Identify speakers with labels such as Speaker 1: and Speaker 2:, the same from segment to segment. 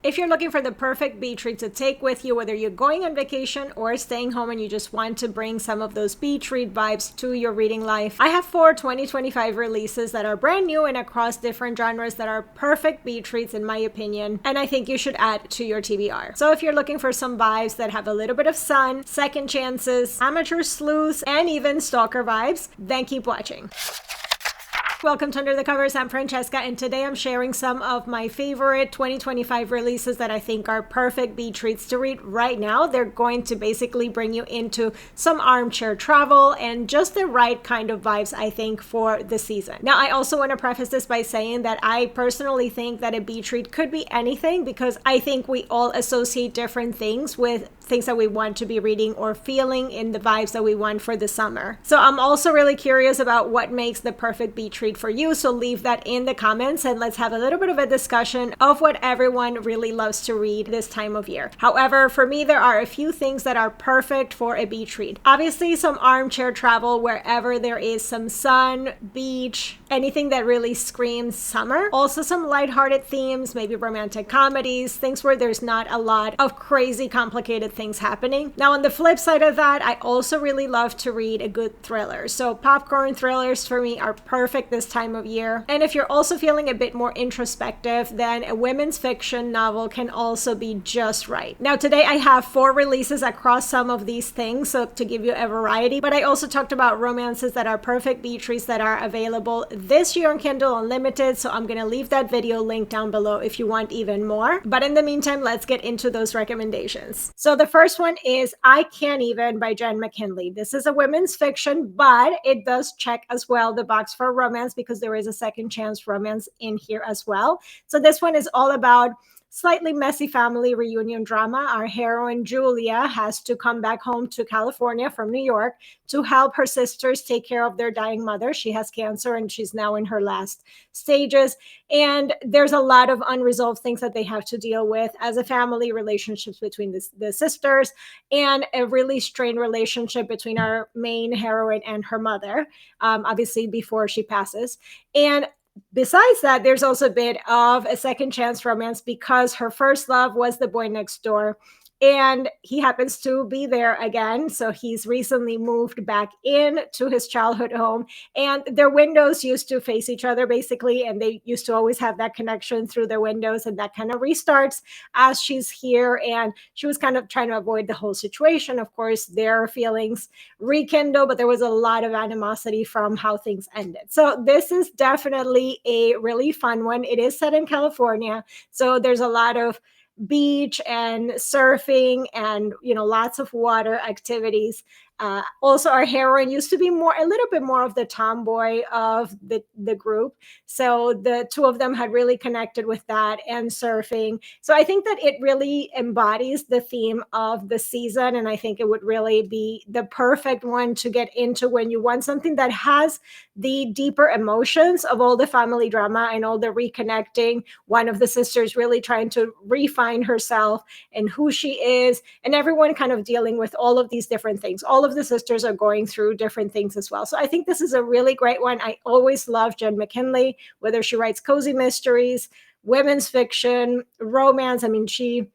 Speaker 1: If you're looking for the perfect beach read to take with you, whether you're going on vacation or staying home and you just want to bring some of those beach read vibes to your reading life, I have 4 2025 releases that are brand new and across different genres that are perfect beach reads in my opinion, and I think you should add to your TBR. So if you're looking for some vibes that have a little bit of sun, second chances, amateur sleuths, and even stalker vibes, then keep watching. Welcome to Under the Covers. I'm Francesca, and today I'm sharing some of my favorite 2025 releases that I think are perfect beach reads to read right now. They're going to basically bring you into some armchair travel and just the right kind of vibes, I think, for the season. Now, I also want to preface this by saying that I personally think that a beach read could be anything because I think we all associate different things with things that we want to be reading or feeling in the vibes that we want for the summer. So I'm also really curious about what makes the perfect beach read for you. So leave that in the comments and let's have a little bit of a discussion of what everyone really loves to read this time of year. However, for me, there are a few things that are perfect for a beach read. Obviously, some armchair travel wherever there is some sun, beach, anything that really screams summer. Also some lighthearted themes, maybe romantic comedies, things where there's not a lot of crazy complicated things happening. Now, on the flip side of that, I also really love to read a good thriller. So popcorn thrillers for me are perfect this time of year. And if you're also feeling a bit more introspective, then a women's fiction novel can also be just right. Now, today I have 4 releases across some of these things, so to give you a variety, but I also talked about romances that are perfect beach reads that are available this year on Kindle Unlimited, so I'm gonna leave that video link down below if you want even more. But in the meantime, let's get into those recommendations. So the first one is I Can't Even by Jenn McKinlay. This is a women's fiction, but it does check as well the box for romance because there is a second chance romance in here as well. So this one is all about slightly messy family reunion drama. Our heroine Julia has to come back home to California from New York to help her sisters take care of their dying mother. She has cancer and she's now in her last stages. And there's a lot of unresolved things that they have to deal with as a family, relationships between the sisters, and a really strained relationship between our main heroine and her mother, obviously before she passes. And besides that, there's also a bit of a second chance romance because her first love was the boy next door. And he happens to be there again. So he's recently moved back in to his childhood home. And their windows used to face each other, basically. And they used to always have that connection through their windows. And that kind of restarts as she's here. And she was kind of trying to avoid the whole situation. Of course, their feelings rekindle, but there was a lot of animosity from how things ended. So this is definitely a really fun one. It is set in California. So there's a lot of beach and surfing and lots of water activities. Also, our heroine used to be a little bit more of the tomboy of the group, so the two of them had really connected with that and surfing. So I think that it really embodies the theme of the season, and I think it would really be the perfect one to get into when you want something that has the deeper emotions of all the family drama and all the reconnecting, one of the sisters really trying to refine herself and who she is, and everyone kind of dealing with all of these different things. All of the sisters are going through different things as well. So I think this is a really great one. I always love Jenn McKinlay, whether she writes cozy mysteries, women's fiction, romance. I mean, she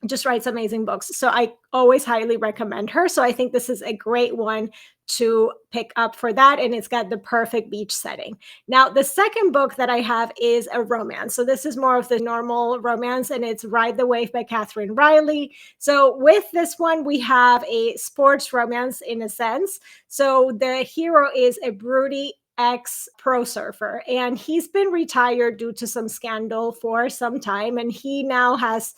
Speaker 1: just writes amazing books. So I always highly recommend her. So I think this is a great one to pick up for that. And it's got the perfect beach setting. Now, the second book that I have is a romance. So this is more of the normal romance, and it's Ride the Wave by Katherine Reilly. So with this one, we have a sports romance in a sense. So the hero is a broody ex pro surfer, and he's been retired due to some scandal for some time, and he now has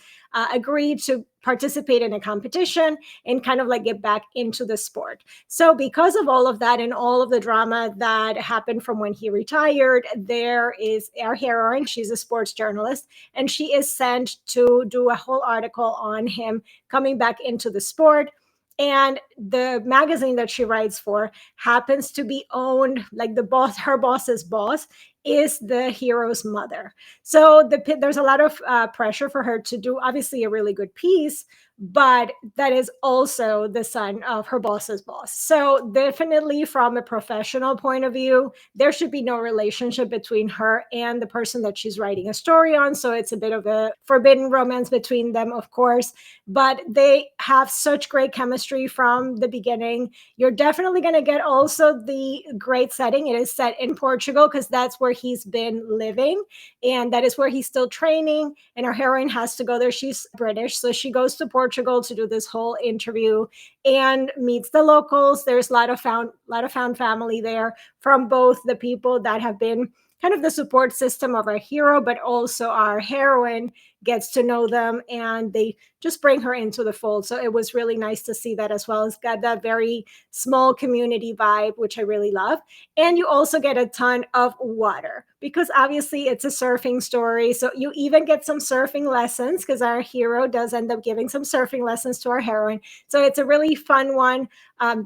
Speaker 1: agreed to participate in a competition and kind of like get back into the sport. So because of all of that and all of the drama that happened from when he retired, there is our heroine. She's a sports journalist, and she is sent to do a whole article on him coming back into the sport. And the magazine that she writes for happens to be owned, like her boss's boss is the hero's mother. So there's a lot of pressure for her to do obviously a really good piece, but that is also the son of her boss's boss. So definitely from a professional point of view, there should be no relationship between her and the person that she's writing a story on. So it's a bit of a forbidden romance between them, of course, but they have such great chemistry from the beginning. You're definitely going to get also the great setting. It is set in Portugal because that's where he's been living, and that is where he's still training. And our heroine has to go there. She's British, so she goes to Portugal to do this whole interview and meets the locals. There's a lot of found family there from both the people that have been kind of the support system of our hero, but also our heroine gets to know them and they just bring her into the fold. So it was really nice to see that as well. It's got that very small community vibe, which I really love. And you also get a ton of water because obviously it's a surfing story. So you even get some surfing lessons because our hero does end up giving some surfing lessons to our heroine. So it's a really fun one.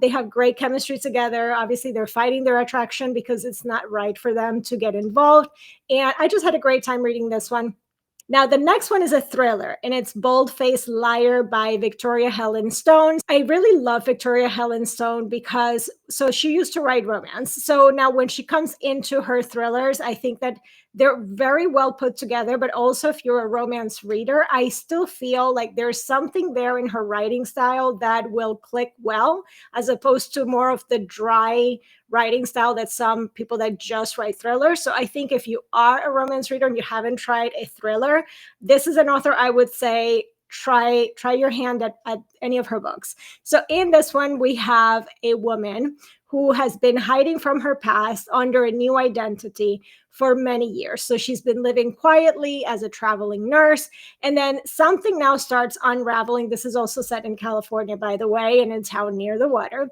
Speaker 1: They have great chemistry together. Obviously, they're fighting their attraction because it's not right for them to get involved. And I just had a great time reading this one. Now, the next one is a thriller, and it's Bold Faced Liar by Victoria Helen Stone. I really love Victoria Helen Stone because she used to write romance. So now when she comes into her thrillers, I think that they're very well put together. But also, if you're a romance reader, I still feel like there's something there in her writing style that will click well, as opposed to more of the dry writing style that some people that just write thrillers. So I think if you are a romance reader and you haven't tried a thriller, this is an author I would say try your hand at any of her books. So in this one, we have a woman who has been hiding from her past under a new identity for many years. So she's been living quietly as a traveling nurse. And then something now starts unraveling. This is also set in California, by the way, in a town near the water.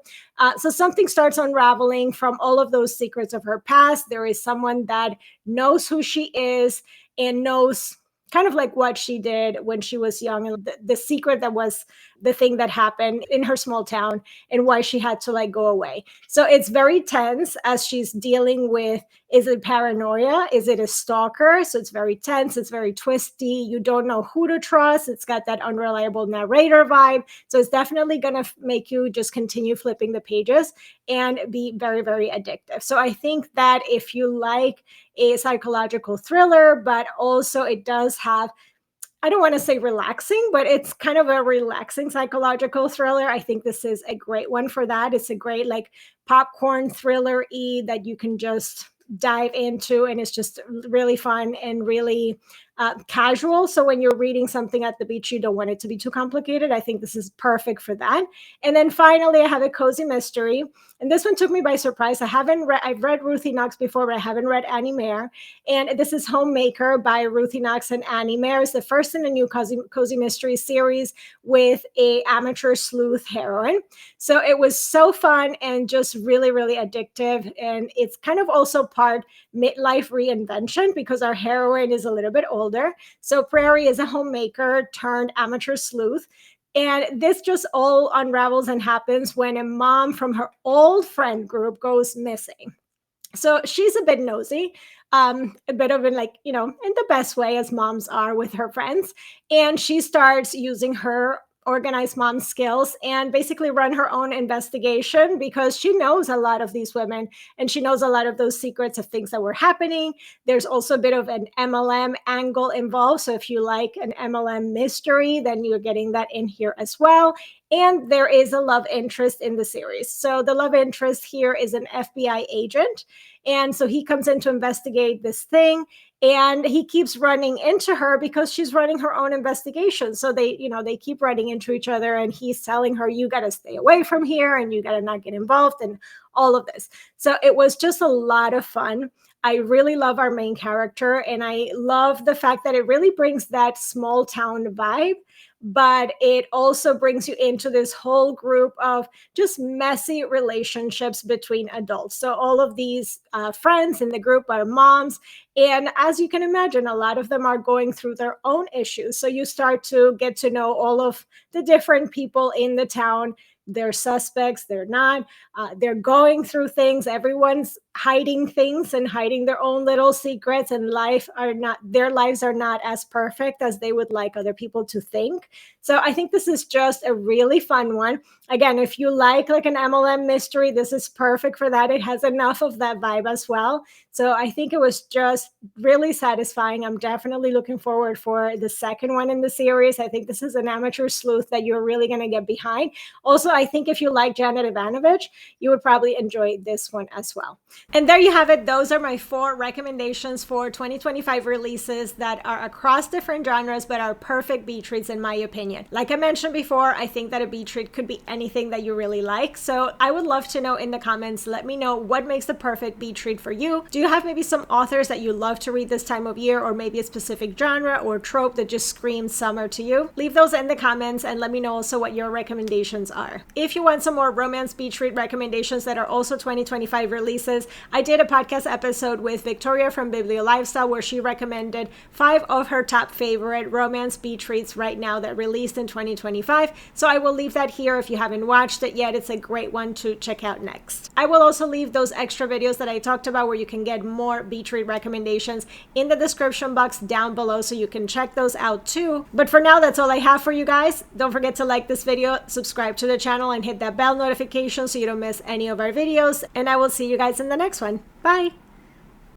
Speaker 1: So something starts unraveling from all of those secrets of her past. There is someone that knows who she is and knows kind of like what she did when she was young and the secret that was the thing that happened in her small town and why she had to like go away. So it's very tense as she's dealing with, is it paranoia? Is it a stalker? So it's very tense. It's very twisty. You don't know who to trust. It's got that unreliable narrator vibe. So it's definitely going to make you just continue flipping the pages and be very, very addictive. So I think that if you like a psychological thriller, but also it does have, I don't want to say relaxing, but it's kind of a relaxing psychological thriller. I think this is a great one for that. It's a great like popcorn thriller-y that you can just dive into, and it's just really fun and really casual. So when you're reading something at the beach, you don't want it to be too complicated. I think this is perfect for that. And then finally, I have a cozy mystery, and this one took me by surprise. I've read Ruthie Knox before, but I haven't read Mare. And this is Homemaker by Ruthie Knox and Mare. It's the first in a new cozy mystery series with a amateur sleuth heroine. So it was so fun and just really, really addictive. And it's kind of also part midlife reinvention because our heroine is a little bit older. So Prairie is a homemaker turned amateur sleuth. And this just all unravels and happens when a mom from her old friend group goes missing. So she's a bit nosy, a bit of in like, in the best way as moms are with her friends. And she starts using her organized mom skills and basically run her own investigation because she knows a lot of these women and she knows a lot of those secrets of things that were happening. There's also a bit of an MLM angle involved. So if you like an MLM mystery, then you're getting that in here as well. And there is a love interest in the series. So the love interest here is an FBI agent. And so he comes in to investigate this thing and he keeps running into her because she's running her own investigation. So they keep running into each other and he's telling her, you got to stay away from here and you got to not get involved and all of this. So it was just a lot of fun. I really love our main character and I love the fact that it really brings that small town vibe, but it also brings you into this whole group of just messy relationships between adults. So all of these friends in the group are moms. And as you can imagine, a lot of them are going through their own issues. So you start to get to know all of the different people in the town. They're suspects, they're not. They're going through things. Everyone's hiding things and hiding their own little secrets, and their lives are not as perfect as they would like other people to think. So I think this is just a really fun one. Again, if you like an MLM mystery, this is perfect for that. It has enough of that vibe as well. So I think it was just really satisfying. I'm definitely looking forward for the second one in the series. I think this is an amateur sleuth that you're really going to get behind. Also, I think if you like Janet Ivanovich, you would probably enjoy this one as well. And there you have it. Those are my 4 recommendations for 2025 releases that are across different genres but are perfect beach reads in my opinion. Like I mentioned before, I think that a beach read could be anything that you really like. So I would love to know in the comments, let me know what makes the perfect beach read for you. Do you have maybe some authors that you love to read this time of year, or maybe a specific genre or trope that just screams summer to you? Leave those in the comments and let me know also what your recommendations are. If you want some more romance beach read recommendations that are also 2025 releases, I did a podcast episode with Victoria from Biblio Lifestyle where she recommended 5 of her top favorite romance beach reads right now that released in 2025. So I will leave that here if you haven't watched it yet. It's a great one to check out next. I will also leave those extra videos that I talked about where you can get more beach read recommendations in the description box down below, so you can check those out too. But for now, that's all I have for you guys. Don't forget to like this video, subscribe to the channel, and hit that bell notification so you don't miss any of our videos. And I will see you guys in the next one. Bye!